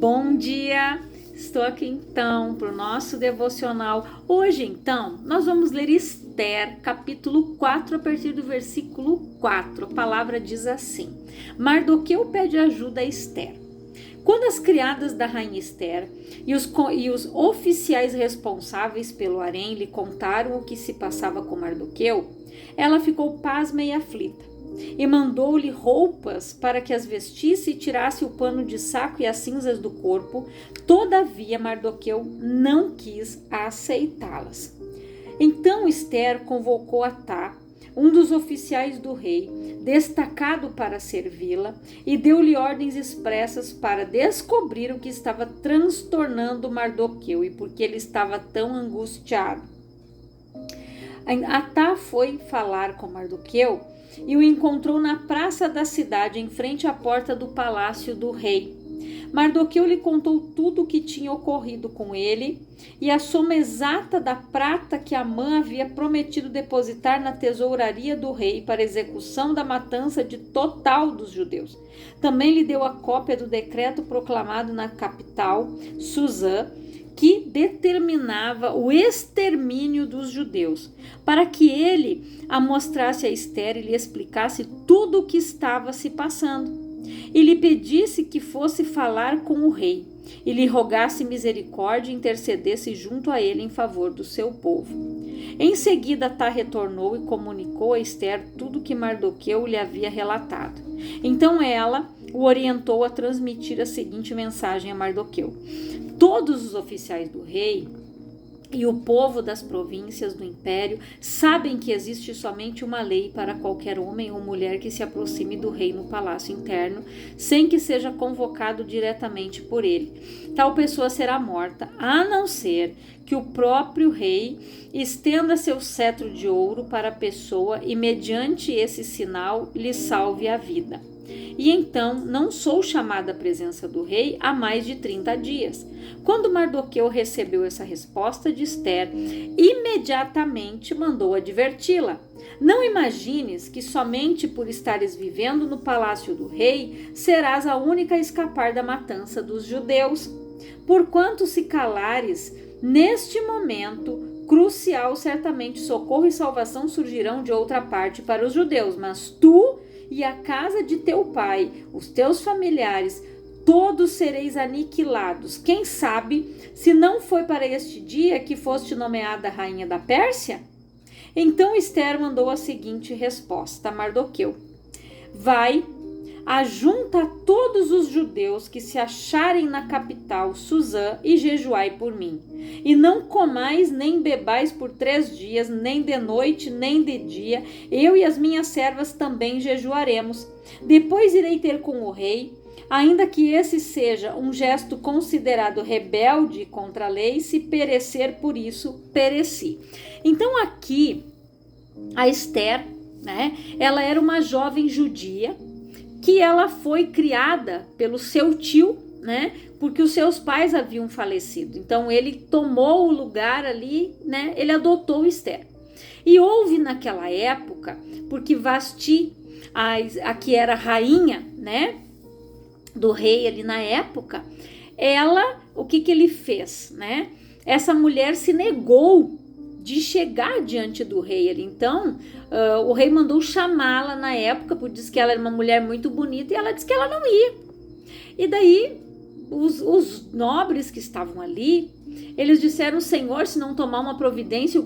Bom dia! Estou aqui então para o nosso devocional. Hoje então nós vamos ler Esther, capítulo 4, a partir do versículo 4. A palavra diz assim: Mardoqueu pede ajuda a Esther. Quando as criadas da rainha Esther e os oficiais responsáveis pelo harém lhe contaram o que se passava com Mardoqueu, ela ficou pasma e aflita. E mandou-lhe roupas para que as vestisse e tirasse o pano de saco e as cinzas do corpo. Todavia Mardoqueu não quis aceitá-las. Então Esther convocou Atá, um dos oficiais do rei, destacado para servi-la, e deu-lhe ordens expressas para descobrir o que estava transtornando Mardoqueu e por que ele estava tão angustiado. Atá foi falar com Mardoqueu e o encontrou na praça da cidade, em frente à porta do palácio do rei. Mardoqueu lhe contou tudo o que tinha ocorrido com ele e a soma exata da prata que Amã havia prometido depositar na tesouraria do rei para execução da matança de total dos judeus. Também lhe deu a cópia do decreto proclamado na capital, Suzã, que determinava o extermínio dos judeus, para que ele a mostrasse a Esther e lhe explicasse tudo o que estava se passando, e lhe pedisse que fosse falar com o rei, e lhe rogasse misericórdia e intercedesse junto a ele em favor do seu povo. Em seguida, Atá retornou e comunicou a Esther tudo o que Mardoqueu lhe havia relatado. Então ela o orientou a transmitir a seguinte mensagem a Mardoqueu: todos os oficiais do rei e o povo das províncias do império sabem que existe somente uma lei para qualquer homem ou mulher que se aproxime do rei no palácio interno, sem que seja convocado diretamente por ele. Tal pessoa será morta, a não ser que o próprio rei estenda seu cetro de ouro para a pessoa e, mediante esse sinal, lhe salve a vida. E então não sou chamada à presença do rei há mais de 30 dias. Quando Mardoqueu recebeu essa resposta de Esther, imediatamente mandou adverti-la: não imagines que somente por estares vivendo no palácio do rei serás a única a escapar da matança dos judeus. Porquanto se calares, neste momento crucial, certamente socorro e salvação surgirão de outra parte para os judeus, mas tu e a casa de teu pai, os teus familiares, todos sereis aniquilados. Quem sabe se não foi para este dia que foste nomeada rainha da Pérsia? Então Esther mandou a seguinte resposta a Mardoqueu: vai, ajunta todos os judeus que se acharem na capital, Suzã, e jejuai por mim. E não comais nem bebais por 3 dias, nem de noite, nem de dia. Eu e as minhas servas também jejuaremos. Depois irei ter com o rei, ainda que esse seja um gesto considerado rebelde contra a lei. Se perecer por isso, pereci. Então aqui, a Esther, ela era uma jovem judia, que ela foi criada pelo seu tio, porque os seus pais haviam falecido. Então ele tomou o lugar ali, ele adotou Esther. E houve naquela época, porque Vasti, a que era rainha, do rei ali na época, o que ele fez, Essa mulher se negou de chegar diante do rei ali. Então, o rei mandou chamá-la na época, porque disse que ela era uma mulher muito bonita, e ela disse que ela não ia. E daí, os nobres que estavam ali, eles disseram: Senhor, se não tomar uma providência,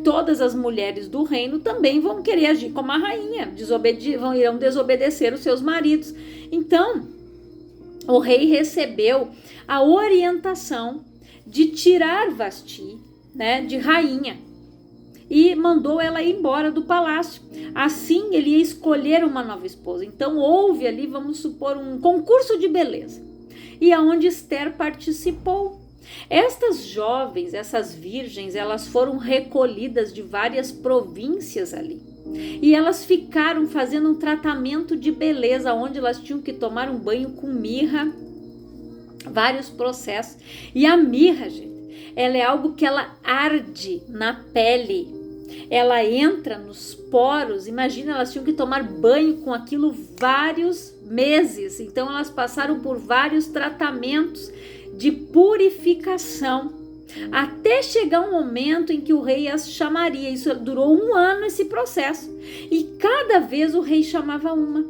todas as mulheres do reino também vão querer agir como a rainha, irão desobedecer os seus maridos. Então, o rei recebeu a orientação de tirar Vasti, de rainha, e mandou ela ir embora do palácio. Assim ele ia escolher uma nova esposa. Então houve ali, vamos supor, um concurso de beleza, e aonde Esther participou. Estas jovens, essas virgens, elas foram recolhidas de várias províncias ali, e elas ficaram fazendo um tratamento de beleza, onde elas tinham que tomar um banho com mirra, vários processos. E a mirra, gente, ela é algo que ela arde na pele, ela entra nos poros. Imagina, elas tinham que tomar banho com aquilo vários meses. Então elas passaram por vários tratamentos de purificação, até chegar um momento em que o rei as chamaria. Isso durou 1 ano, esse processo, e cada vez o rei chamava uma.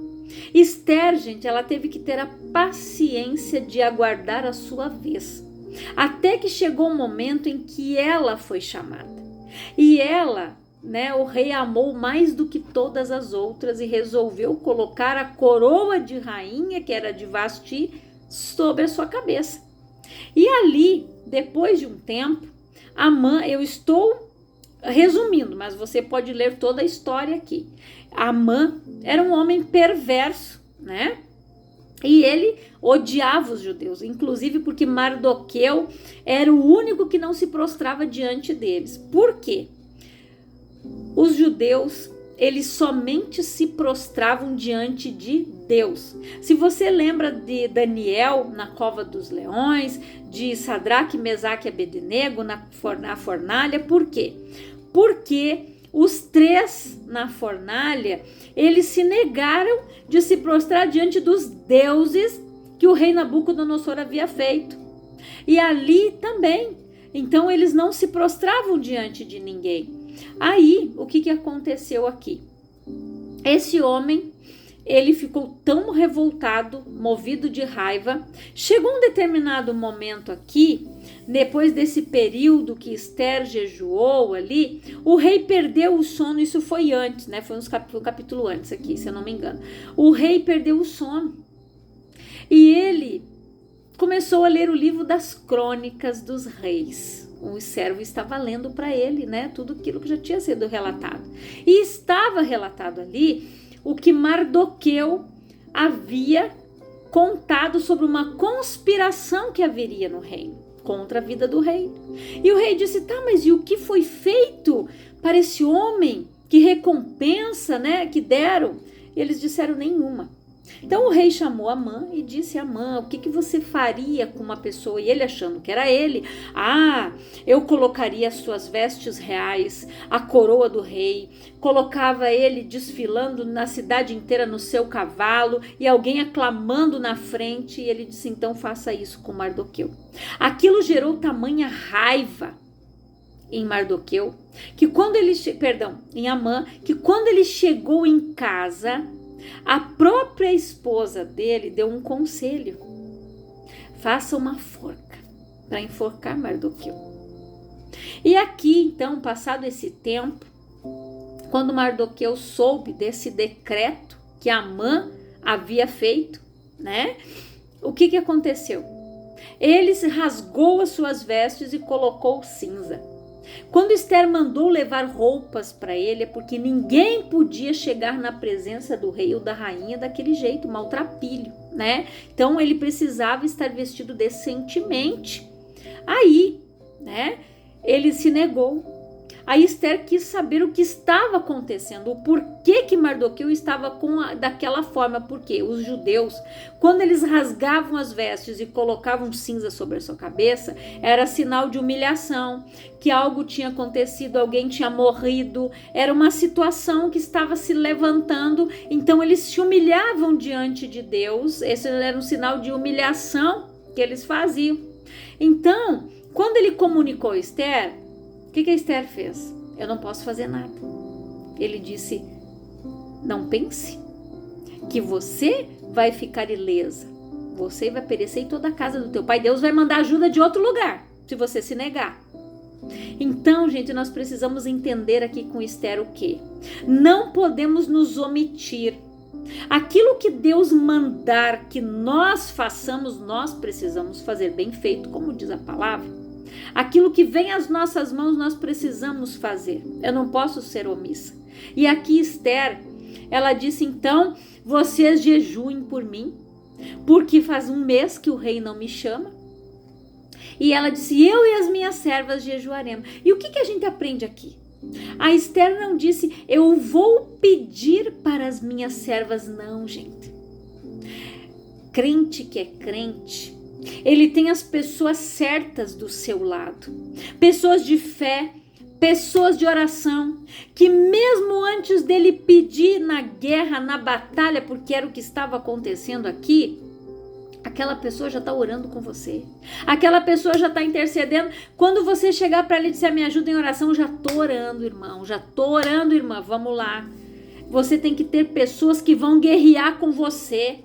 Esther, gente, ela teve que ter a paciência de aguardar a sua vez, até que chegou um momento em que ela foi chamada. E ela, o rei amou mais do que todas as outras e resolveu colocar a coroa de rainha, que era de Vasti, sobre a sua cabeça. E ali, depois de um tempo, Amã, eu estou resumindo, mas você pode ler toda a história aqui. Amã era um homem perverso, E ele odiava os judeus, inclusive porque Mardoqueu era o único que não se prostrava diante deles. Por quê? Os judeus, eles somente se prostravam diante de Deus. Se você lembra de Daniel na cova dos leões, de Sadraque, Mesaque e Abednego na fornalha, por quê? Porque os 3 na fornalha, eles se negaram de se prostrar diante dos deuses que o rei Nabucodonosor havia feito. E ali também, então eles não se prostravam diante de ninguém. Aí, o que aconteceu aqui? Esse homem, ele ficou tão revoltado, movido de raiva. Chegou um determinado momento aqui, depois desse período que Esther jejuou ali, o rei perdeu o sono. Isso foi antes, Foi um capítulo antes aqui, se eu não me engano. O rei perdeu o sono. E ele começou a ler o livro das crônicas dos reis. O servo estava lendo para ele, tudo aquilo que já tinha sido relatado. E estava relatado ali o que Mardoqueu havia contado sobre uma conspiração que haveria no reino, contra a vida do rei. E o rei disse, mas e o que foi feito para esse homem? Que recompensa, que deram? E eles disseram, nenhuma. Então o rei chamou Amã e disse, Amã, o que você faria com uma pessoa? E ele, achando que era ele, eu colocaria as suas vestes reais, a coroa do rei, colocava ele desfilando na cidade inteira no seu cavalo e alguém aclamando na frente. E ele disse, então faça isso com Mardoqueu. Aquilo gerou tamanha raiva em Mardoqueu, em Amã, que quando ele chegou em casa, a própria esposa dele deu um conselho: faça uma forca para enforcar Mardoqueu. E aqui, então, passado esse tempo, quando Mardoqueu soube desse decreto que Amã havia feito, o que aconteceu? Ele rasgou as suas vestes e colocou cinza. Quando Esther mandou levar roupas para ele, é porque ninguém podia chegar na presença do rei ou da rainha daquele jeito, maltrapilho, Então ele precisava estar vestido decentemente. Aí, ele se negou. Aí Esther quis saber o que estava acontecendo, o porquê que Mardoqueu estava daquela forma. Porque os judeus, quando eles rasgavam as vestes e colocavam cinza sobre a sua cabeça, era sinal de humilhação, que algo tinha acontecido, alguém tinha morrido, era uma situação que estava se levantando. Então eles se humilhavam diante de Deus. Esse era um sinal de humilhação que eles faziam. Então, quando ele comunicou a Esther, o que a Esther fez? Eu não posso fazer nada. Ele disse, não pense que você vai ficar ilesa. Você vai perecer em toda a casa do teu pai. Deus vai mandar ajuda de outro lugar, se você se negar. Então, gente, nós precisamos entender aqui com Esther o quê? Não podemos nos omitir. Aquilo que Deus mandar que nós façamos, nós precisamos fazer bem feito, como diz a palavra. Aquilo que vem às nossas mãos, nós precisamos fazer. Eu não posso ser omissa. E aqui Esther, ela disse, então, vocês jejuem por mim, porque faz 1 mês que o rei não me chama. E ela disse, eu e as minhas servas jejuaremos. E o que a gente aprende aqui? A Esther não disse, eu vou pedir para as minhas servas. Não, gente. Crente que é crente, ele tem as pessoas certas do seu lado, pessoas de fé, pessoas de oração, que mesmo antes dele pedir na guerra, na batalha, porque era o que estava acontecendo aqui, aquela pessoa já está orando com você, aquela pessoa já está intercedendo. Quando você chegar para ele e disser, me ajuda em oração, já estou orando, irmão, já estou orando, irmã, vamos lá. Você tem que ter pessoas que vão guerrear com você,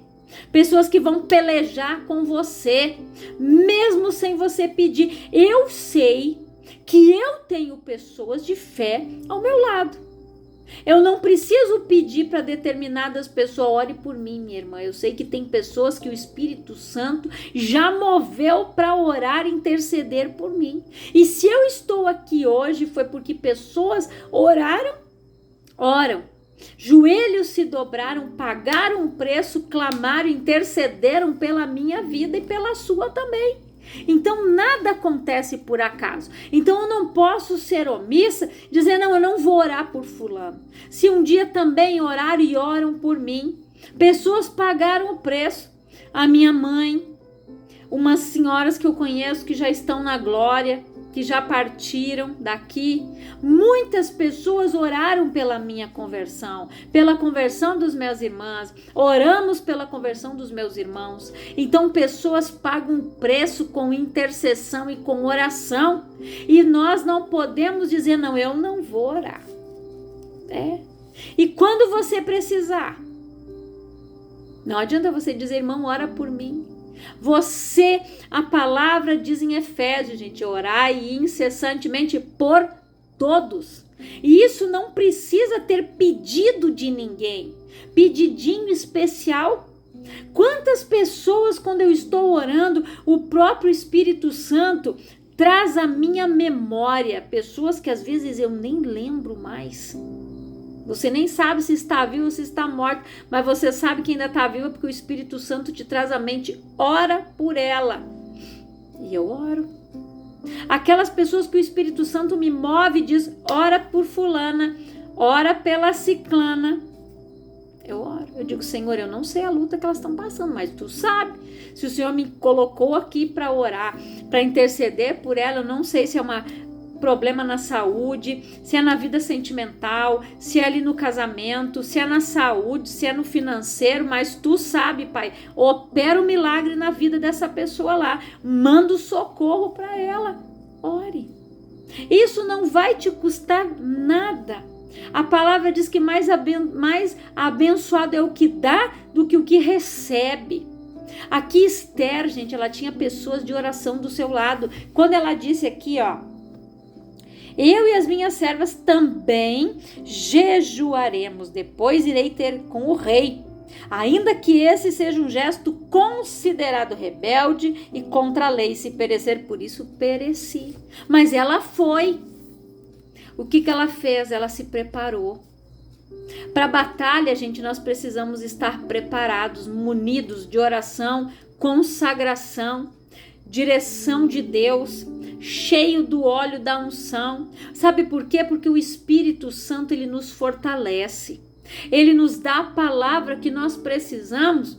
pessoas que vão pelejar com você, mesmo sem você pedir. Eu sei que eu tenho pessoas de fé ao meu lado. Eu não preciso pedir para determinadas pessoas, ore por mim, minha irmã. Eu sei que tem pessoas que o Espírito Santo já moveu para orar e interceder por mim. E se eu estou aqui hoje foi porque pessoas oram, joelhos se dobraram, pagaram o preço, clamaram, intercederam pela minha vida e pela sua também. Então nada acontece por acaso. Então eu não posso ser omissa, dizer não, eu não vou orar por fulano. Se um dia também oraram e oram por mim, pessoas pagaram o preço. A minha mãe, umas senhoras que eu conheço que já estão na glória, que já partiram daqui. Muitas pessoas oraram pela minha conversão, pela conversão dos meus irmãos, oramos pela conversão dos meus irmãos. Então pessoas pagam preço com intercessão e com oração, e nós não podemos dizer não, eu não vou orar. E quando você precisar, não adianta você dizer, irmão, ora por mim. Você, a palavra diz em Efésios, gente, orai incessantemente por todos. E isso não precisa ter pedido de ninguém, pedidinho especial. Quantas pessoas, quando eu estou orando, o próprio Espírito Santo traz à minha memória, pessoas que às vezes eu nem lembro mais. Você nem sabe se está vivo ou se está morto, mas você sabe que ainda está viva porque o Espírito Santo te traz à mente. Ora por ela. E eu oro. Aquelas pessoas que o Espírito Santo me move e diz, ora por fulana, ora pela ciclana. Eu oro. Eu digo, Senhor, eu não sei a luta que elas estão passando, mas tu sabe. Se o Senhor me colocou aqui para orar, para interceder por ela, eu não sei se é uma problema na saúde, se é na vida sentimental, se é ali no casamento, se é na saúde, se é no financeiro, mas tu sabe, Pai, opera o milagre na vida dessa pessoa lá, manda o socorro para ela, ore. Isso não vai te custar nada. A palavra diz que mais abençoado é o que dá do que o que recebe. Aqui Esther, gente, ela tinha pessoas de oração do seu lado. Quando ela disse aqui, ó, eu e as minhas servas também jejuaremos, depois irei ter com o rei, ainda que esse seja um gesto considerado rebelde e contra a lei, se perecer por isso, pereci. Mas ela foi. O que ela fez? Ela se preparou. Para a batalha, gente, nós precisamos estar preparados, munidos de oração, consagração, direção de Deus, cheio do óleo da unção. Sabe por quê? Porque o Espírito Santo, ele nos fortalece. Ele nos dá a palavra que nós precisamos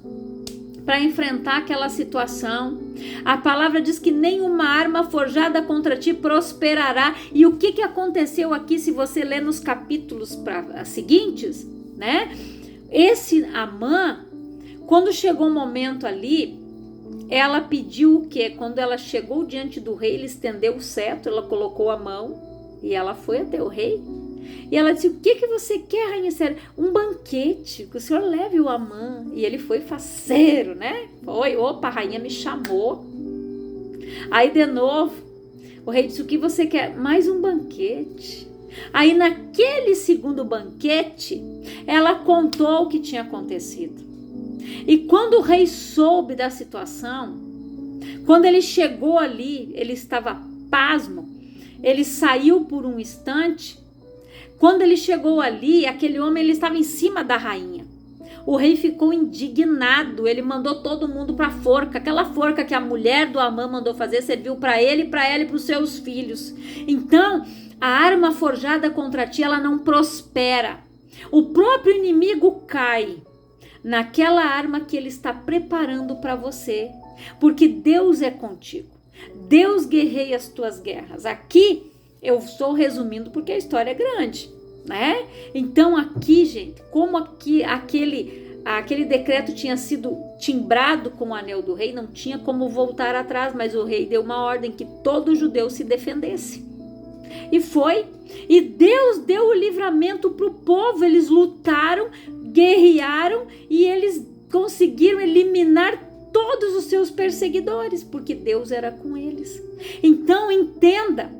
para enfrentar aquela situação. A palavra diz que nenhuma arma forjada contra ti prosperará. E o que aconteceu aqui, se você ler nos capítulos seguintes, né? Esse Amã, quando chegou um momento ali, ela pediu o quê? Quando ela chegou diante do rei, ele estendeu o cetro, ela colocou a mão e ela foi até o rei. E ela disse, o que você quer, rainha Esther? Um banquete, que o senhor leve o Amã. E ele foi faceiro, né? Foi, opa, a rainha me chamou. Aí de novo, o rei disse, o que você quer? Mais um banquete. Aí naquele segundo banquete, ela contou o que tinha acontecido. E quando o rei soube da situação, quando ele chegou ali, ele estava pasmo, ele saiu por um instante. Quando ele chegou ali, aquele homem, ele estava em cima da rainha. O rei ficou indignado, ele mandou todo mundo para a forca. Aquela forca que a mulher do Amã mandou fazer serviu para ele, para ela e para os seus filhos. Então, a arma forjada contra ti, ela não prospera. O próprio inimigo cai naquela arma que ele está preparando para você, porque Deus é contigo. Deus guerreia as tuas guerras. Aqui Eu estou resumindo porque a história é grande, né? Então aqui, gente, como aquele decreto tinha sido timbrado com o anel do rei, não tinha como voltar atrás, mas o rei deu uma ordem que todo judeu se defendesse. E foi. E Deus deu o livramento para o povo. Eles lutaram, guerrearam e eles conseguiram eliminar todos os seus perseguidores, porque Deus era com eles. Então entenda,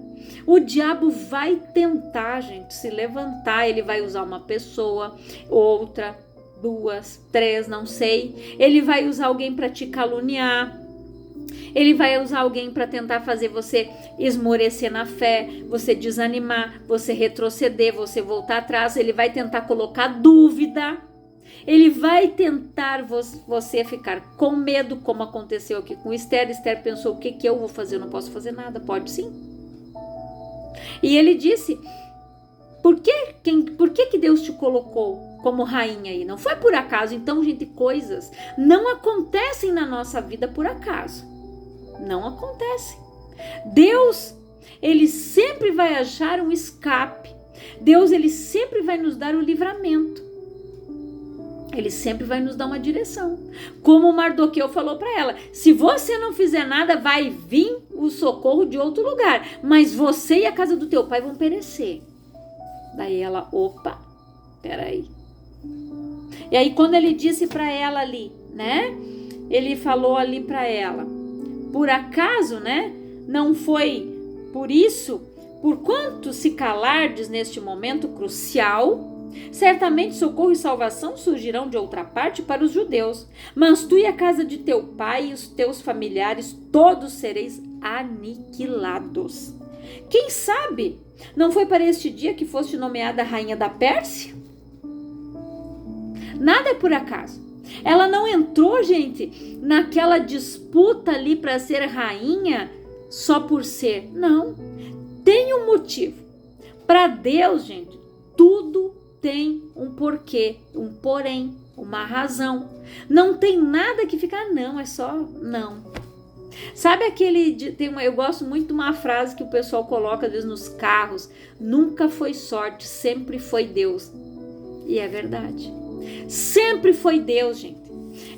o diabo vai tentar, gente, se levantar. Ele vai usar uma pessoa, outra, 2, 3, não sei. Ele vai usar alguém para te caluniar. Ele vai usar alguém para tentar fazer você esmorecer na fé, você desanimar, você retroceder, você voltar atrás. Ele vai tentar colocar dúvida. Ele vai tentar você ficar com medo, como aconteceu aqui com Esther. Esther pensou, o que eu vou fazer? Eu não posso fazer nada. Pode sim. E ele disse, por que Deus te colocou como rainha aí? Não foi por acaso. Então, gente, coisas não acontecem na nossa vida por acaso. Não acontece. Deus, ele sempre vai achar um escape. Deus, ele sempre vai nos dar o livramento. Ele sempre vai nos dar uma direção. Como Mardoqueu falou para ela, se você não fizer nada, vai vir o socorro de outro lugar, mas você e a casa do teu pai vão perecer. Daí ela, opa, peraí. E aí quando ele disse para ela ali, né? Ele falou ali para ela, por acaso, né? Não foi por isso, por quanto se calardes neste momento crucial, certamente socorro e salvação surgirão de outra parte para os judeus, mas tu e a casa de teu pai e os teus familiares todos sereis aniquilados. Quem sabe não foi para este dia que foste nomeada rainha da Pérsia? Nada é por acaso. Ela não entrou, gente, naquela disputa ali para ser rainha só por ser. Não. Tem um motivo. Para Deus, gente, tudo tem um porquê, um porém, uma razão. Não tem nada que ficar, não, é só não. Sabe eu gosto muito de uma frase que o pessoal coloca às vezes nos carros, nunca foi sorte, sempre foi Deus. E é verdade. Sempre foi Deus, gente.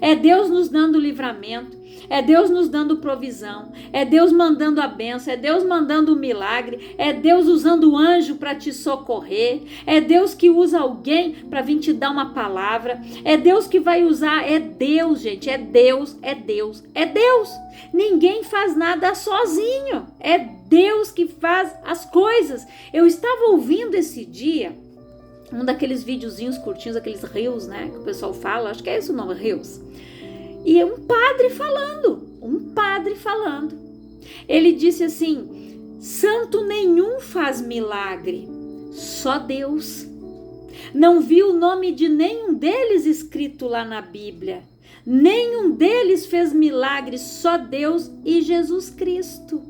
É Deus nos dando livramento, é Deus nos dando provisão, é Deus mandando a bênção, é Deus mandando o milagre, é Deus usando o anjo para te socorrer, é Deus que usa alguém para vir te dar uma palavra, é Deus que vai usar, é Deus, gente, é Deus, é Deus, é Deus. Ninguém faz nada sozinho, é Deus que faz as coisas. Eu estava ouvindo esse dia um daqueles videozinhos curtinhos, aqueles reels, né, que o pessoal fala, acho que é esse o nome, reels. E um padre falando. Ele disse assim, santo nenhum faz milagre, só Deus. Não vi o nome de nenhum deles escrito lá na Bíblia. Nenhum deles fez milagre, só Deus e Jesus Cristo.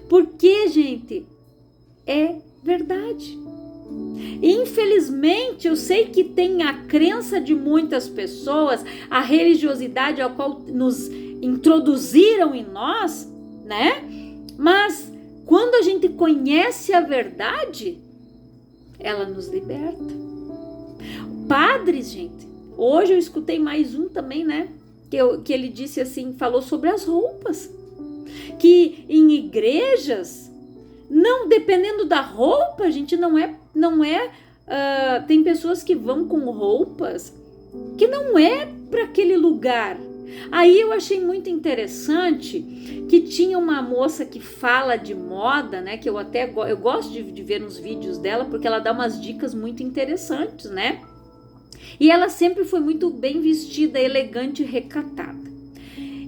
Porque, gente, é verdade. Infelizmente, eu sei que tem a crença de muitas pessoas, a religiosidade a qual nos introduziram em nós, né? Mas quando a gente conhece a verdade, ela nos liberta. Padres, gente, hoje eu escutei mais um também, né? Que ele disse assim, falou sobre as roupas. Que em igrejas, não dependendo da roupa, gente, não é tem pessoas que vão com roupas que não é para aquele lugar. Aí eu achei muito interessante que tinha uma moça que fala de moda, né? Que eu gosto de ver uns vídeos dela porque ela dá umas dicas muito interessantes, né? E ela sempre foi muito bem vestida, elegante e recatada.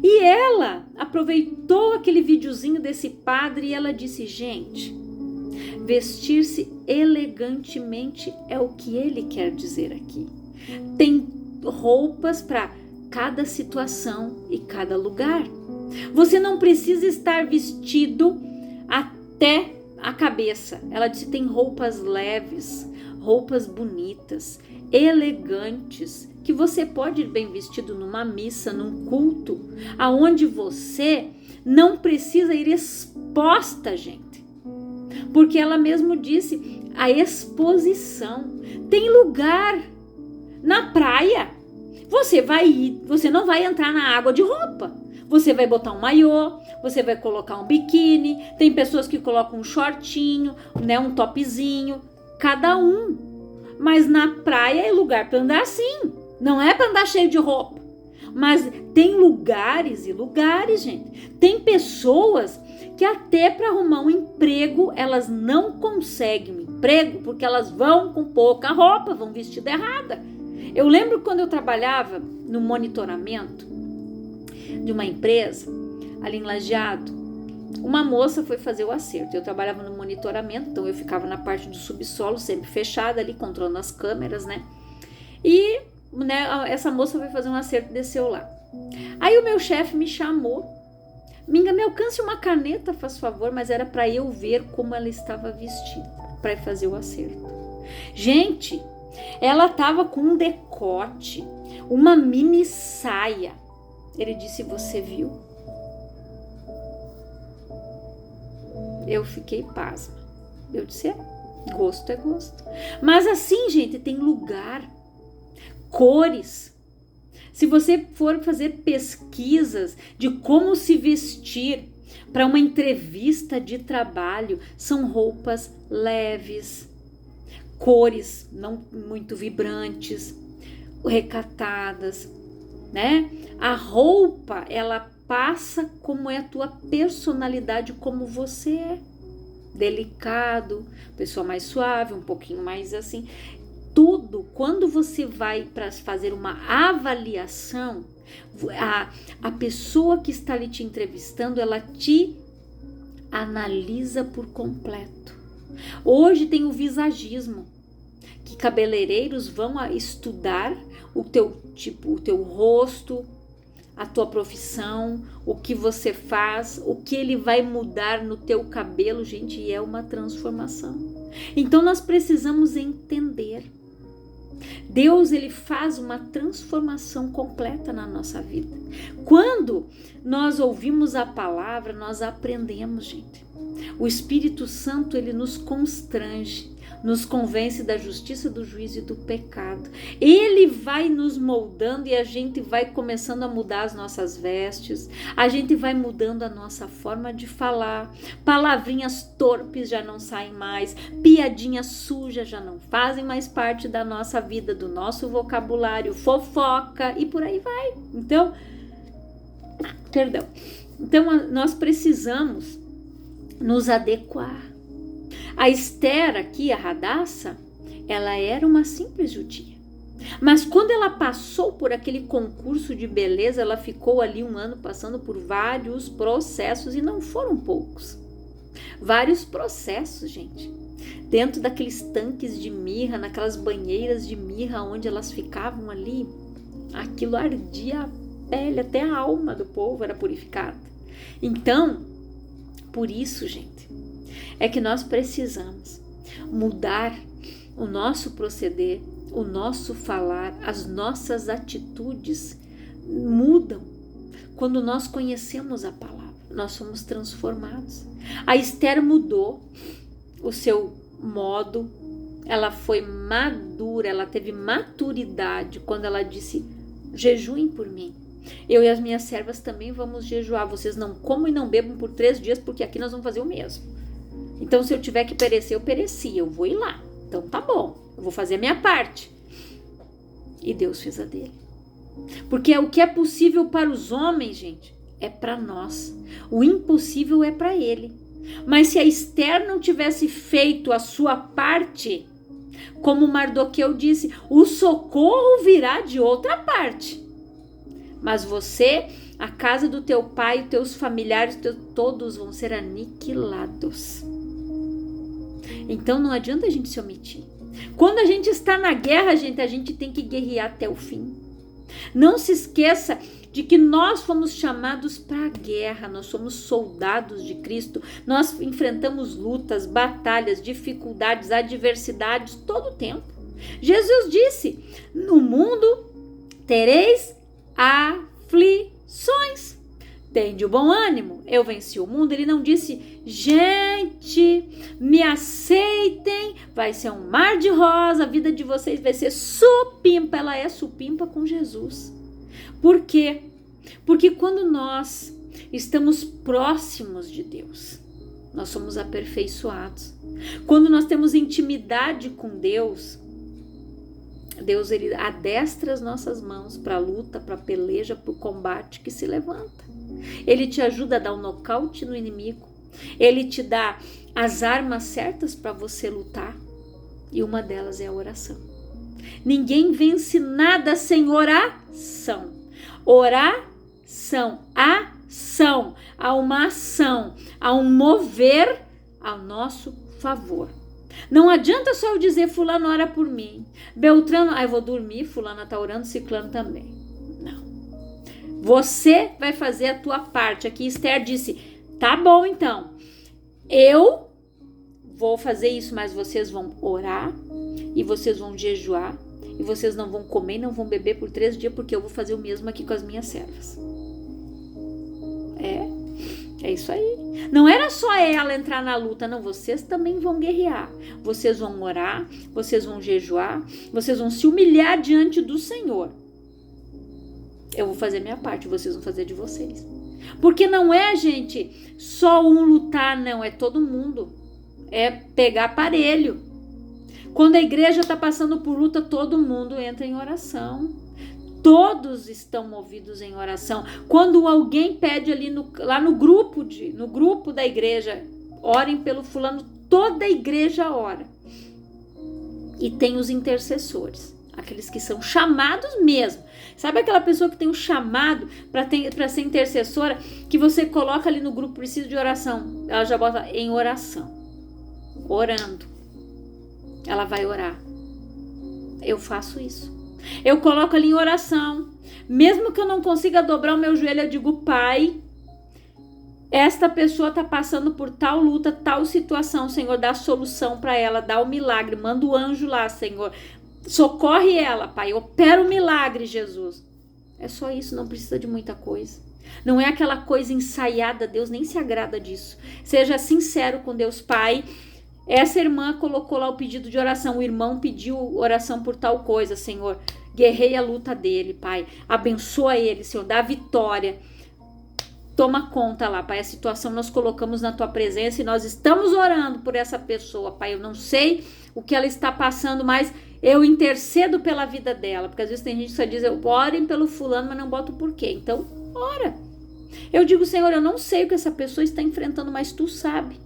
E ela aproveitou aquele videozinho desse padre e ela disse, gente, vestir-se elegantemente é o que ele quer dizer aqui. Tem roupas para cada situação e cada lugar. Você não precisa estar vestido até a cabeça. Ela disse, tem roupas leves, roupas bonitas, elegantes, que você pode ir bem vestido numa missa, num culto, aonde você não precisa ir exposta, gente. porque ela mesmo disse, a exposição. Tem lugar na praia. Você não vai entrar na água de roupa. Você vai botar um maiô, você vai colocar um biquíni. Tem pessoas que colocam um shortinho, né, um topzinho, cada um. Mas na praia é lugar para andar assim. Não é para andar cheio de roupa. Mas tem lugares e lugares, gente. Tem pessoas que até para arrumar um emprego, elas não conseguem um emprego porque elas vão com pouca roupa, vão vestida errada. Eu lembro quando eu trabalhava no monitoramento de uma empresa, ali em Lajeado, uma moça foi fazer o acerto. Eu trabalhava no monitoramento, então eu ficava na parte do subsolo, sempre fechada ali, controlando as câmeras, né? E essa moça foi fazer um acerto e desceu lá. Aí o meu chefe me chamou. Minga, me alcance uma caneta, faz favor, mas era para eu ver como ela estava vestida, para fazer o acerto. Gente, ela estava com um decote, uma mini saia. Ele disse, você viu? Eu fiquei pasma. Eu disse, gosto é gosto. Mas assim, gente, tem lugar, cores. Se você for fazer pesquisas de como se vestir para uma entrevista de trabalho, são roupas leves, cores não muito vibrantes, recatadas, né? A roupa, ela passa como é a tua personalidade, como você é. Delicado, pessoa mais suave, um pouquinho mais assim. Tudo, quando você vai para fazer uma avaliação, a pessoa que está ali te entrevistando, ela te analisa por completo. Hoje tem o visagismo, que cabeleireiros vão estudar o teu tipo, o teu rosto, a tua profissão, o que você faz, o que ele vai mudar no teu cabelo, gente, e é uma transformação. Então nós precisamos entender. Deus, ele faz uma transformação completa na nossa vida. Quando nós ouvimos a palavra, nós aprendemos, gente. O Espírito Santo, ele nos constrange, nos convence da justiça, do juízo e do pecado. Ele vai nos moldando e a gente vai começando a mudar as nossas vestes, a gente vai mudando a nossa forma de falar, palavrinhas torpes já não saem mais, piadinhas sujas já não fazem mais parte da nossa vida, do nosso vocabulário, fofoca e por aí vai. Então, nós precisamos nos adequar. A Esther aqui, a Radassa, ela era uma simples judia. Mas quando ela passou por aquele concurso de beleza, ela ficou ali um ano passando por vários processos, e não foram poucos. Vários processos, gente. Dentro daqueles tanques de mirra, naquelas banheiras de mirra onde elas ficavam ali, aquilo ardia a pele, até a alma do povo era purificada. Então, por isso, gente, é que nós precisamos mudar o nosso proceder, o nosso falar, as nossas atitudes mudam quando nós conhecemos a palavra, nós somos transformados. A Esther mudou o seu modo, ela foi madura, ela teve maturidade quando ela disse, jejuem por mim. Eu e as minhas servas também vamos jejuar, vocês não comam e não bebam por 3 dias, porque aqui nós vamos fazer o mesmo. Então, se eu tiver que perecer, eu pereci, eu vou ir lá. Então, tá bom, eu vou fazer a minha parte. E Deus fez a dele. Porque o que é possível para os homens, gente, é para nós. O impossível é para ele. Mas se a Esther não tivesse feito a sua parte, como Mardoqueu disse, o socorro virá de outra parte. Mas você, a casa do teu pai, os teus familiares, todos vão ser aniquilados. Então não adianta a gente se omitir. Quando a gente está na guerra, gente, a gente tem que guerrear até o fim. Não se esqueça de que nós fomos chamados para a guerra, nós somos soldados de Cristo, nós enfrentamos lutas, batalhas, dificuldades, adversidades todo o tempo. Jesus disse, no mundo tereis aflições. Tende o bom ânimo, eu venci o mundo. Ele não disse, gente, me aceitem, vai ser um mar de rosa, a vida de vocês vai ser supimpa. Ela é supimpa com Jesus. Por quê? Porque quando nós estamos próximos de Deus, nós somos aperfeiçoados. Quando nós temos intimidade com Deus, ele adestra as nossas mãos para a luta, para a peleja, para o combate que se levanta. Ele te ajuda a dar um nocaute no inimigo. Ele te dá as armas certas para você lutar. E uma delas é a oração. Ninguém vence nada sem oração. Oração, ação. Há uma ação, há um mover ao nosso favor. Não adianta só eu dizer, fulano ora por mim, Beltrano, eu vou dormir, fulano tá orando, ciclano também. Não. Você vai fazer a tua parte. Aqui Esther disse, tá bom então, eu vou fazer isso, mas vocês vão orar, e vocês vão jejuar, e vocês não vão comer e não vão beber por 3 dias, porque eu vou fazer o mesmo aqui com as minhas servas. É isso aí. Não era só ela entrar na luta, não. Vocês também vão guerrear. Vocês vão orar, vocês vão jejuar, vocês vão se humilhar diante do Senhor. Eu vou fazer minha parte, vocês vão fazer de vocês. Porque não é, gente, só um lutar, não. É todo mundo. É pegar aparelho. Quando a igreja está passando por luta, todo mundo entra em oração. Todos estão movidos em oração. Quando alguém pede ali lá no grupo da igreja, orem pelo fulano, toda a igreja ora. E tem os intercessores, aqueles que são chamados mesmo. Sabe aquela pessoa que tem um chamado para ser intercessora, que você coloca ali no grupo, precisa de oração, ela já bota em oração, orando. Ela vai orar. Eu faço isso. Eu coloco ali em oração. Mesmo que eu não consiga dobrar o meu joelho, eu digo, Pai, esta pessoa está passando por tal luta, tal situação, Senhor, dá solução para ela, dá o milagre, manda o anjo lá, Senhor, socorre ela, Pai, opera o milagre, Jesus. É só isso, não precisa de muita coisa. Não é aquela coisa ensaiada, Deus nem se agrada disso. Seja sincero com Deus. Pai, essa irmã colocou lá o pedido de oração, o irmão pediu oração por tal coisa, Senhor, guerreia a luta dele, Pai, abençoa ele, Senhor, dá vitória, toma conta lá, Pai, a situação nós colocamos na tua presença e nós estamos orando por essa pessoa, Pai, eu não sei o que ela está passando, mas eu intercedo pela vida dela, porque às vezes tem gente que só diz, orem pelo fulano, mas não bota o porquê, então ora. Eu digo, Senhor, eu não sei o que essa pessoa está enfrentando, mas tu sabe.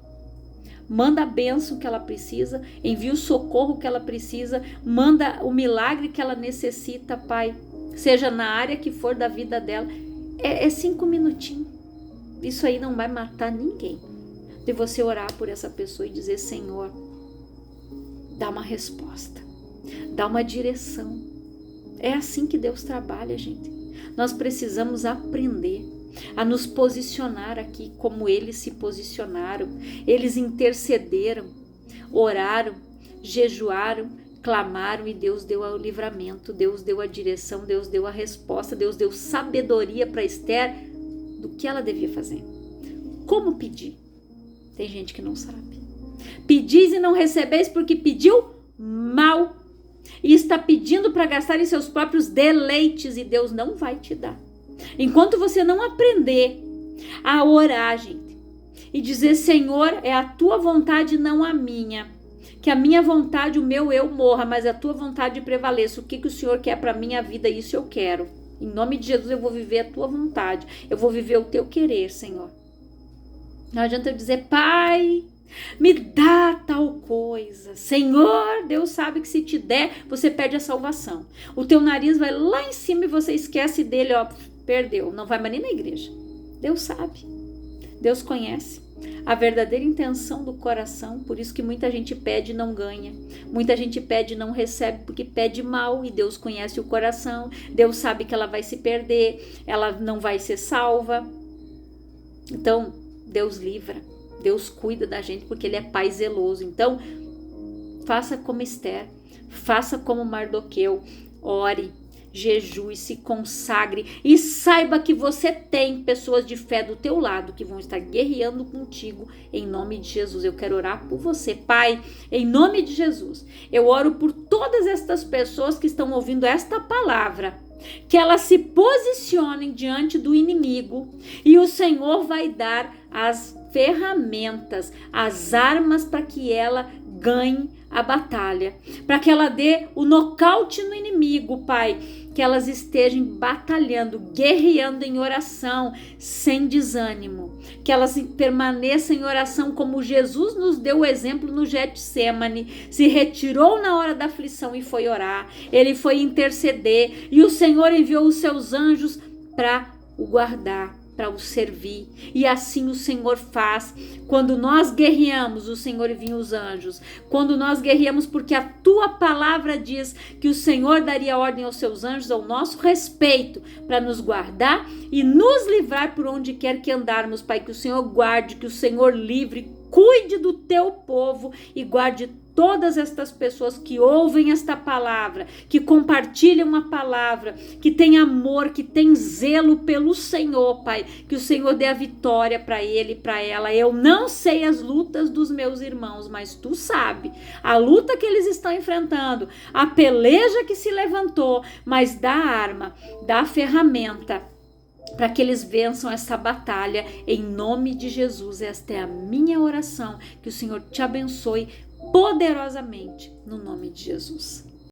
Manda a bênção que ela precisa, envia o socorro que ela precisa, manda o milagre que ela necessita, Pai, seja na área que for da vida dela. É 5 minutinhos. Isso aí não vai matar ninguém. De você orar por essa pessoa e dizer, Senhor, dá uma resposta, dá uma direção. É assim que Deus trabalha, gente. Nós precisamos aprender a nos posicionar aqui como eles se posicionaram. Eles intercederam, oraram, jejuaram, clamaram e Deus deu o livramento, Deus deu a direção, Deus deu a resposta, Deus deu sabedoria para Esther do que ela devia fazer. Como pedir? Tem gente que não sabe. Pedis e não recebeis porque pediu mal e está pedindo para gastar em seus próprios deleites e Deus não vai te dar. Enquanto você não aprender a orar, gente, e dizer, Senhor, é a tua vontade, não a minha. Que a minha vontade, o meu eu morra, mas a tua vontade prevaleça. O que o Senhor quer para a minha vida, isso eu quero. Em nome de Jesus eu vou viver a tua vontade. Eu vou viver o teu querer, Senhor. Não adianta eu dizer, Pai, me dá tal coisa. Senhor, Deus sabe que se te der, você perde a salvação. O teu nariz vai lá em cima e você esquece dele, ó, perdeu. Não vai mais nem na igreja. Deus sabe. Deus conhece a verdadeira intenção do coração. Por isso que muita gente pede e não ganha. Muita gente pede e não recebe porque pede mal. E Deus conhece o coração. Deus sabe que ela vai se perder. Ela não vai ser salva. Então, Deus livra. Deus cuida da gente porque Ele é Pai zeloso. Então, faça como Esther. Faça como Mardoqueu. Ore. jejue, se consagre e saiba que você tem pessoas de fé do teu lado que vão estar guerreando contigo em nome de Jesus. Eu quero orar por você, Pai, em nome de Jesus. Eu oro por todas estas pessoas que estão ouvindo esta palavra, que elas se posicionem diante do inimigo e o Senhor vai dar as ferramentas, as armas para que ela ganhe a batalha, para que ela dê o nocaute no inimigo, Pai, que elas estejam batalhando, guerreando em oração, sem desânimo, que elas permaneçam em oração como Jesus nos deu o exemplo no Getsemane, se retirou na hora da aflição e foi orar, ele foi interceder e o Senhor enviou os seus anjos para o guardar, para o servir, e assim o Senhor faz. Quando nós guerreamos, o Senhor envia os anjos. Quando nós guerreamos, porque a tua palavra diz que o Senhor daria ordem aos seus anjos ao nosso respeito, para nos guardar e nos livrar por onde quer que andarmos, Pai, que o Senhor guarde, que o Senhor livre, cuide do teu povo e guarde todas estas pessoas que ouvem esta palavra, que compartilham a palavra, que tem amor, que tem zelo pelo Senhor, Pai, que o Senhor dê a vitória para ele e para ela. Eu não sei as lutas dos meus irmãos, mas tu sabe a luta que eles estão enfrentando, a peleja que se levantou, mas dá arma, dá ferramenta para que eles vençam essa batalha em nome de Jesus. Esta é a minha oração, que o Senhor te abençoe poderosamente no nome de Jesus.